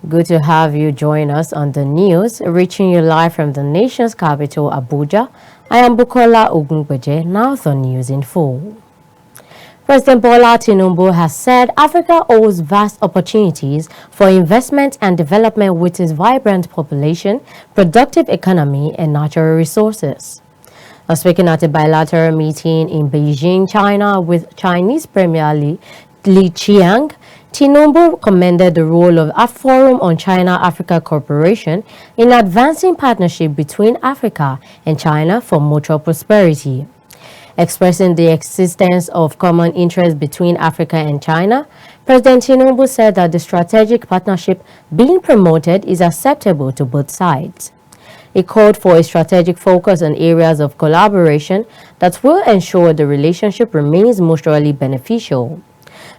Good to have you join us on the news, reaching you live from the nation's capital, Abuja. I am Bukola Ogunbeje, now the news in full. President Bola Tinubu has said Africa owes vast opportunities for investment and development with its vibrant population, productive economy, and natural resources. Speaking at a bilateral meeting in Beijing, China, with Chinese Premier Li Qiang, Tinubu commended the role of a Forum on China-Africa Cooperation in advancing partnership between Africa and China for mutual prosperity. Expressing the existence of common interests between Africa and China, President Tinubu said that the strategic partnership being promoted is acceptable to both sides. He called for a strategic focus on areas of collaboration that will ensure the relationship remains mutually beneficial.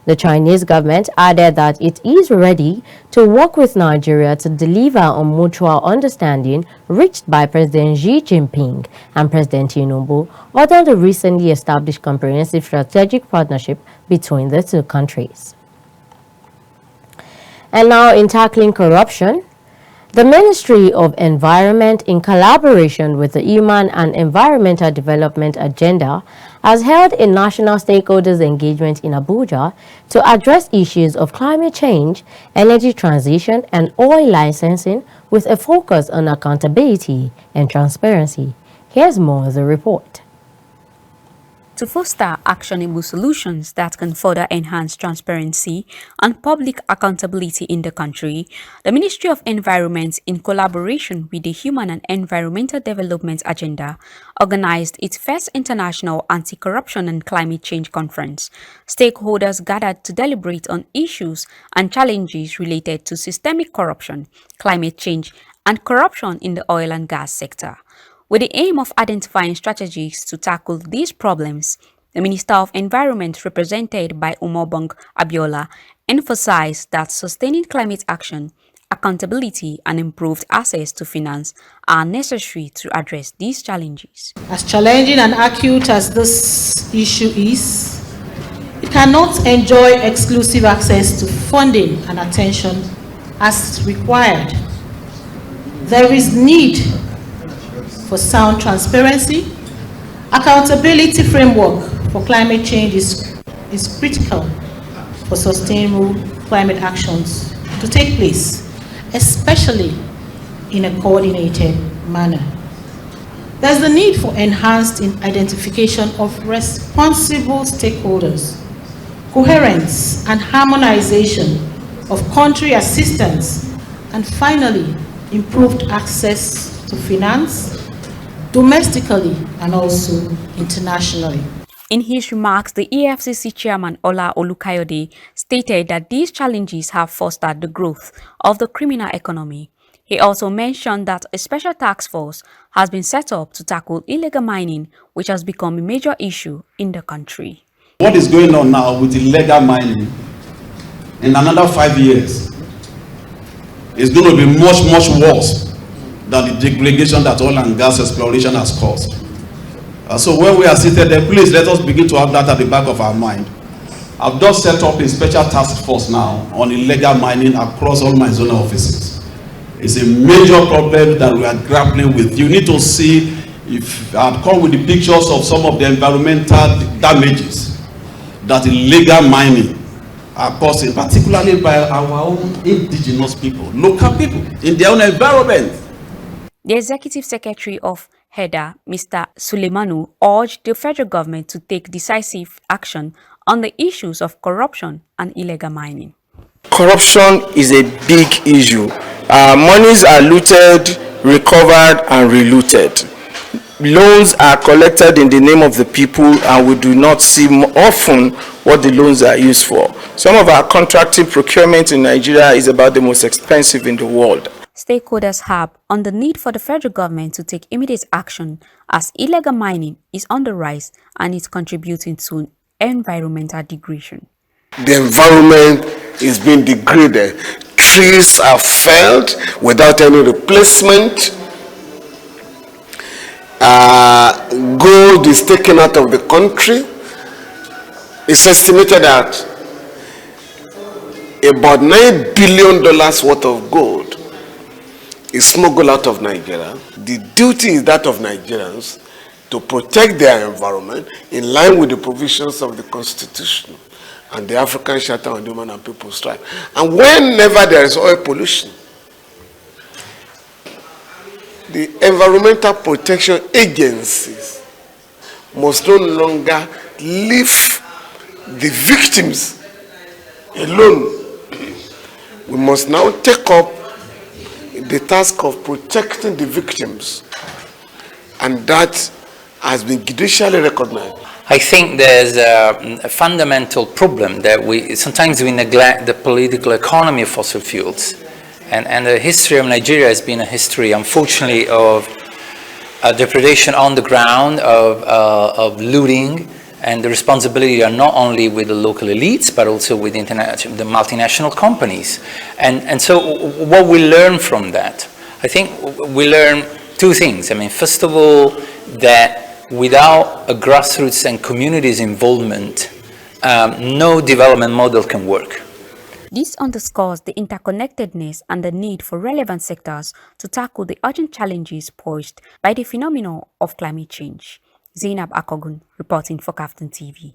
The Chinese government added that it is ready to work with Nigeria to deliver on mutual understanding reached by President Xi Jinping and President Tinubu under the recently established comprehensive strategic partnership between the two countries. And now in tackling corruption, the Ministry of Environment, in collaboration with the Human and Environmental Development Agenda, has held a national stakeholders engagement in Abuja to address issues of climate change, energy transition, and oil licensing with a focus on accountability and transparency. Here's more of the report. To foster actionable solutions that can further enhance transparency and public accountability in the country, the Ministry of Environment, in collaboration with the Human and Environmental Development Agenda, organized its first International Anti-Corruption and Climate Change Conference. Stakeholders gathered to deliberate on issues and challenges related to systemic corruption, climate change, and corruption in the oil and gas sector. With the aim of identifying strategies to tackle these problems, the Minister of Environment, represented by Umobong Abiola, emphasized that sustaining climate action, accountability, and improved access to finance are necessary to address these challenges. As challenging and acute as this issue is, it cannot enjoy exclusive access to funding and attention as required. There is need for sound transparency. Accountability framework for climate change is critical for sustainable climate actions to take place, especially in a coordinated manner. There's the need for enhanced identification of responsible stakeholders, coherence and harmonization of country assistance, and finally, improved access to finance, domestically and also internationally. In his remarks, the EFCC chairman Ola Olukayode stated that these challenges have fostered the growth of the criminal economy. He also mentioned that a special task force has been set up to tackle illegal mining, which has become a major issue in the country. What is going on now with illegal mining in another 5 years is going to be much, much worse than the degradation that oil and gas exploration has caused. So when we are seated there, please let us begin to have that at the back of our mind. I've just set up a special task force now on illegal mining across all my zonal offices. It's a major problem that we are grappling with. You need to see, if I'd come with the pictures of some of the environmental damages that illegal mining are causing, particularly by our own indigenous people, local people, in their own environment. The Executive Secretary of HEDA, Mr. Suleimanu, urged the federal government to take decisive action on the issues of corruption and illegal mining. Corruption is a big issue. Monies are looted, recovered, and relooted. Loans are collected in the name of the people, and we do not see often what the loans are used for. Some of our contracting procurement in Nigeria is about the most expensive in the world. Stakeholders harp on the need for the federal government to take immediate action as illegal mining is on the rise and is contributing to environmental degradation. The environment is being degraded. Trees are felled without any replacement. Gold is taken out of the country. It's estimated that about $9 billion worth of gold is smuggled out of Nigeria. The duty is that of Nigerians to protect their environment in line with the provisions of the Constitution and the African Charter on Human and People's Rights. And whenever there is oil pollution, the environmental protection agencies must no longer leave the victims alone. We must now take up the task of protecting the victims, and that has been judicially recognized. I think there's a fundamental problem that sometimes we neglect the political economy of fossil fuels. And the history of Nigeria has been a history, unfortunately, of depredation on the ground, of looting, and the responsibility are not only with the local elites, but also with the multinational companies. And so what we learn from that, I think we learn two things. I mean, first of all, that without a grassroots and communities involvement, no development model can work. This underscores the interconnectedness and the need for relevant sectors to tackle the urgent challenges posed by the phenomenon of climate change. Zainab Akogun, reporting for KAFTAN TV.